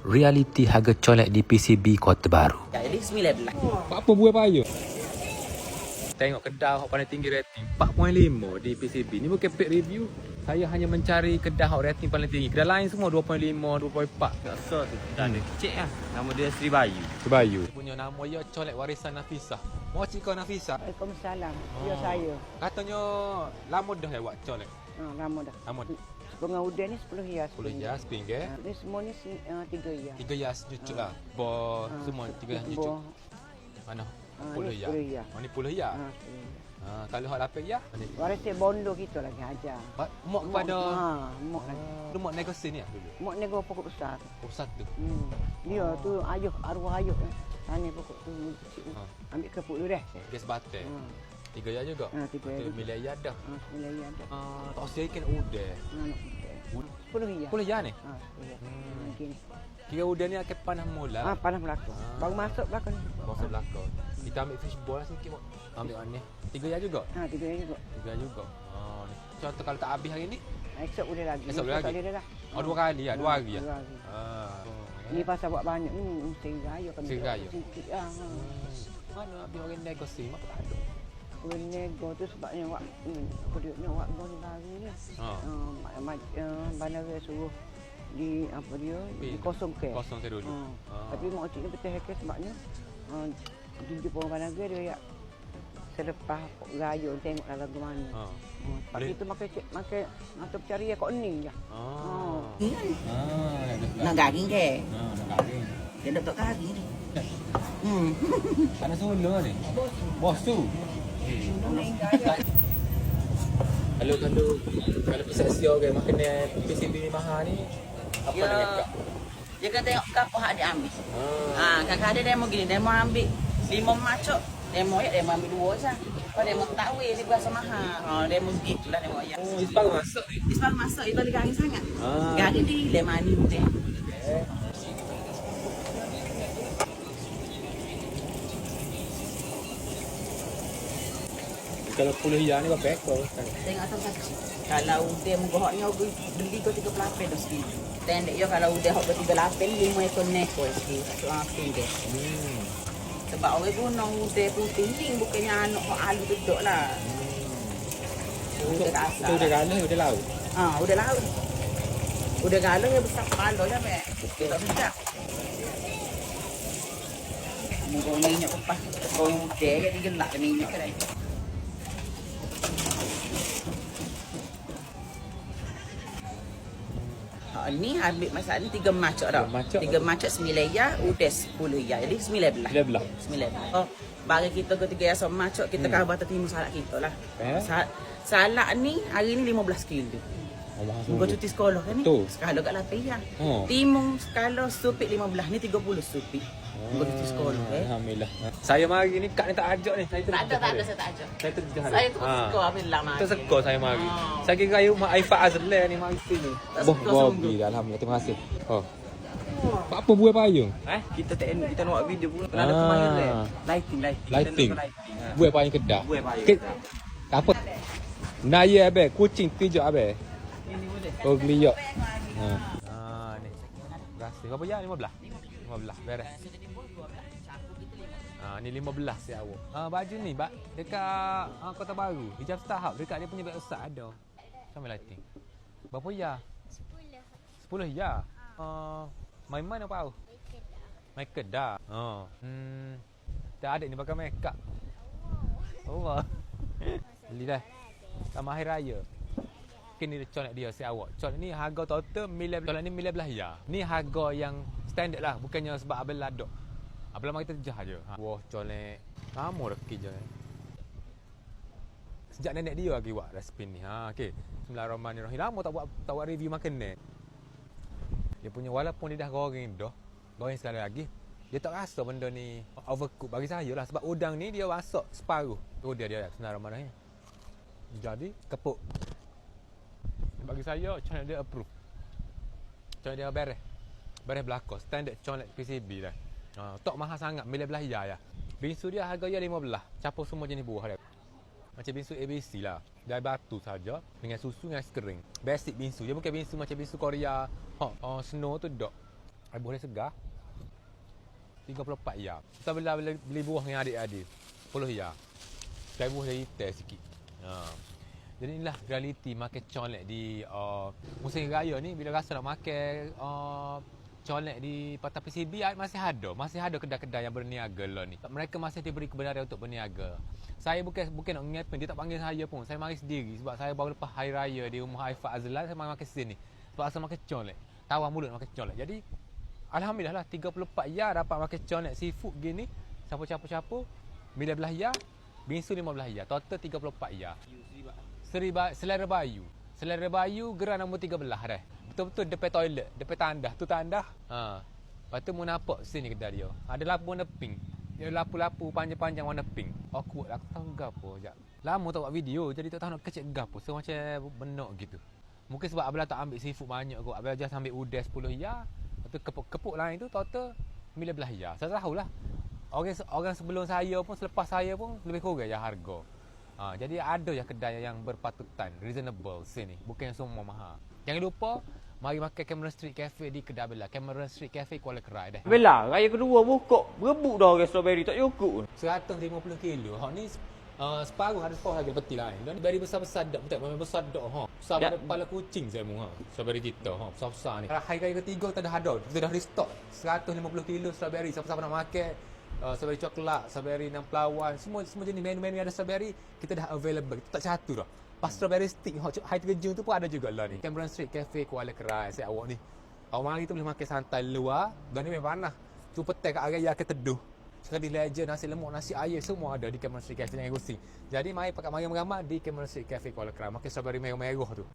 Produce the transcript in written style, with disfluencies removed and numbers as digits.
realiti harga colek di PCB Kota Baru. Jadi 19. Apa buah payung? Tengok kedah hok paling tinggi rating 4.5 di PCB. Ni bukan paid review. Saya hanya mencari kedah hok rating paling tinggi. Kedah lain semua 2.5, 2.4. Rasa tu dah ada kecil lah. Nama dia Sri Bayu. Sebayu. Punya nama dia colek warisan Nafisah. Mau cik kau Nafisah? Waalaikumsalam. Ya saya. Katanya lama dah lewat colek. Lama dah. Lama. Bunga udan ni 10 ya. 10 jas pinggir. Ni semua ni 3 ya. 3 jas cucuk lah. Bo semua 3 jas cucuk. Mana? 10 ya. 10 ya. Oh ni 10 ya. Kalau hak 8 ya. Waris bondo kita lagi ajar. Mak kepada mak lagi. lu mak negosiasi ni dulu. Mak nego pokok besar. Pusat tu. Dia tu ayuh arwah ayuh. Tani pokok tu. Ambil ke puk dulu deh. Gas batai. 3 ya juga. 3 ya. Tu milik ayah dah. Mulai ya dah. Tak usah ikan udah. 10 ya. 10 ya ni. 10 ya. Gini. Kira udah ni akan panah mula. Panas belakang. Baru masuk belakang ni. Masuk belakang. Kita ambil fishball lah sikit. Ambil mana? 3 ya juga. 3 ya juga. 3 ya juga. Ni. Contoh kalau tak habis hari ni, Esok boleh lagi. Esok boleh lagi? Dah. oh 2 kali ya, 2 hari ya. 2 hari. Ni Ni pasal buat banyak ni mesti raya kan. Mesti raya. Sikit mana habis orang negosiasi mak tak ada. Kalau nego tu sebabnya awak aku dia awak gol lagi ni. Bandar suruh di apa dia dikosongkan. Kosong saya dulu. Tapi mak cik ni betul hacker sebabnya di Pondok Bandar dia ya selepas raya tengok dalam ke mana. Tapi itu makai atau cari kok ni je. Nak gaging ke? Nak gaging. Dia nak tok gaging ni. Mana solo ni? Bos tu. Kalau persepsi orang makan PCB ni mahal ni apa Ya. dengan kak? Dia kata tengok kapal hak dia ambil. Kadang-kadang demo gini, demo ambil 5 macok. Demo ambil 2 saja. Kalau demo tak weh, dia berasa mahal. Demo gitulah demo ya. Separuh masuk ni. Ispan masuk itu dia gaging sangat. Gaging di lemani tu. Kalau 10 ya ni berapa ekor? Tengok atas kaki. Kalau dia mengohoknya beli ke 38 dah sekali. Tendek yo kalau udah hok 38 5 ekor neko sekali. Tinggi. Sebab orang gunung udah putih ni bukannya anak hok alu duduk lah. Udah kasar. Itu udah galah, udah laut. Udah laut. Udah galau ya besar kepala dah mek. Tak sedap. Mungkin minyak kepas. Kau yang muda ke digelak minyak ke dah. Ni ambil masa ni 3 macok dah. 3 macok 9 ya, udah 10 ya. Jadi 19. 19. Bagi kita ketiga yang sama macok, kita kau batal timur salak kita lah. Salak ni hari ni 15 kilo. Muka cuti sekolah kan ni. Sekala kat lapis ya. Timung sekala supik 15 ni 30 supik. Muka cuti sekolah Alhamdulillah. Saya mari ni kak ni tak ajak ni. Saya tak ada saya tak ajak. Saya terjah. Saya tu suka ambil lah mari. Terseko saya mari. Saya kira rumah Aifat Azlan ni mari sini. Bogi alhamdulillah. Terima kasih. Apa buah payung? Kita nak buat video pun ada kemarin Lighting. Buah payung kedah. Buat payung. Apa? Naya abe, kucing tijak abe. Oh geliok. Ni. Berhasil. Berapa ya? 15. 15 beres. Ni 15 ya awak. Baju ni dekat Kota Baru, Hijab Starhub dekat dia punya website ada. Sama lighting. Berapa ya? 10 ya. Main mana apa? Main kedah. Tak ada ni pakai make up. Oh. Beli dah. Sama hari raya. Kini dia colek dia si awak. Colek ni harga total colek ni 15 ya. Ni harga yang standard lah, bukannya sebab abang ladok. Abang kita terjah je. Wah, colek lama dah kerja ni. Sejak nenek dia lagi buat resipi ni. Okey. Bismillahirrahmanirrahim. Lama tak buat review makan ni. Dia punya walaupun dia dah goreng sekali lagi, dia tak rasa benda ni overcook bagi saya lah, sebab udang ni dia masak separuh. Tu dia Bismillahirrahmanirrahim. Jadi kepuk. Bagi saya colek dia approve. Colek dia beres belakang standard colek PCB dah. Tak mahal sangat, 15 ya. Bingsu dia harga dia 15. Campur semua jenis buah dia. Macam bingsu ABC lah. Dari batu saja dengan susu dengan es kering. Basic bingsu. Dia bukan bingsu macam bingsu Korea. Snow tu dok. boleh segar. 34 ya. Kita beli buah dengan adik-adik. 10 ya. Saya buah dari teh sikit. Jadi inilah realiti makan colek di musim raya ni. Bila rasa nak makan colek di Patah PCB masih ada kedai-kedai yang berniaga lah ni. Mereka masih diberi kebenaran untuk berniaga. Saya bukan nak ngepin, dia tak panggil saya pun. Saya mari sendiri sebab saya baru lepas hari raya di rumah Aifat Azlan, saya mari makan sini. Sebab asal makan colek. Tawar mulut makan colek. Jadi alhamdulillah lah 34 ya dapat makan colek seafood gini. Campur-campur. Bila belah ya, bingsu 15 ya. Total 34 ya. Selera Bayu. Selera Bayu geran nombor 13 dah. Betul-betul depan toilet, depan tandah. Tu tandah. Lepas tu mu nampak sini kedai dia. Ada lampu warna pink. Dia lapu-lapu panjang-panjang warna pink. Aku tahu gapo sekejap. Lama tak buat video jadi tak tahu nak kecek gapo. So macam benok gitu. Mungkin sebab Abang tak ambil seafood banyak kot. Abang just ambil udas 10 ya. Lepas tu kepuk-kepuk lain tu total 15 ya. Saya tahulah. Orang sebelum saya pun, selepas saya pun lebih kurang je harga. Jadi ada je kedai yang berpatutan, reasonable sini. Bukan semua mahal. Jangan lupa, mari makan Cameron Street Cafe di Kedah Bela. Cameron Street Cafe Kuala Kerai dah. Bela, raya kedua buka berebut dah orang strawberry tak cukup. 150 kilo. Hak ni separuh ada separuh lagi peti lain. Dan beri besar-besar dak betul memang besar dak Besar pada kepala kucing saya mu strawberry kita besar-besar ni. Hari raya ketiga kita dah ada. Kita dah restock 150 kilo strawberry. Siapa-siapa nak makan strawberry coklat, strawberry 6 pelawan, semua jenis menu-menu yang ada strawberry kita dah available. Kita tak catur dah. Pas strawberry stick high terjun tu pun ada juga lah ni. Cameron Street Cafe Kuala Kerai. Saya awak ni. Awak mari tu boleh makan santai luar. Dan ni memang panas. Tu petai kat area ke teduh. Sekali legend, nasi lemak, nasi air semua ada di Cameron Street Cafe. Jangan rusing. Jadi mari pakai ramai-ramai di Cameron Street Cafe Kuala Kerai. Makan strawberry merah-merah tu.